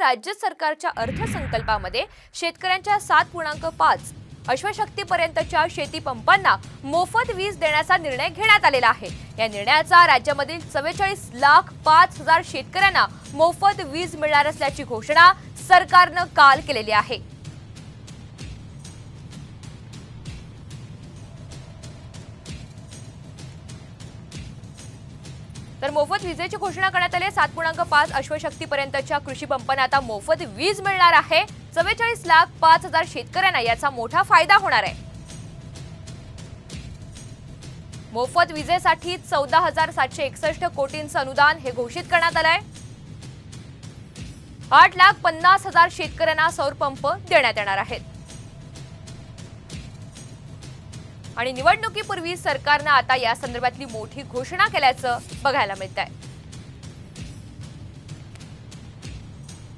राज्य सरकारच्या अर्थसंकल्पामध्ये शेतकऱ्यांच्या 7.5 अश्वशक्तीपर्यंतच्या शेती पंपांना मोफत वीज देण्याचा निर्णय घेण्यात आलेला आहे। या निर्णयाचा राज्यामधील 44,05,000 शेतकऱ्यांना मोफत वीज मिळणार असल्याची घोषणा सरकारने काल केलेली आहे। तर मोफत वीजेची घोषणा करण्यात आली। 7.5 अश्वशक्तीपर्यंतच्या कृषी पंपांना आता मोफत वीज मिळणार आहे। 44,05,000 शेतकऱ्यांना याचा मोठा फायदा होणार आहे। मोफत वीजेसाठी 14,761 कोटींचं अनुदान हे घोषित करण्यात आलंय। 8,50,000 शेतकऱ्यांना सौर पंप देण्यात येणार आहेत। आणि निवडणुकीपूर्वी सरकारने आता या संदर्भातली मोठी घोषणा केल्याचं बघायला मिळतंय।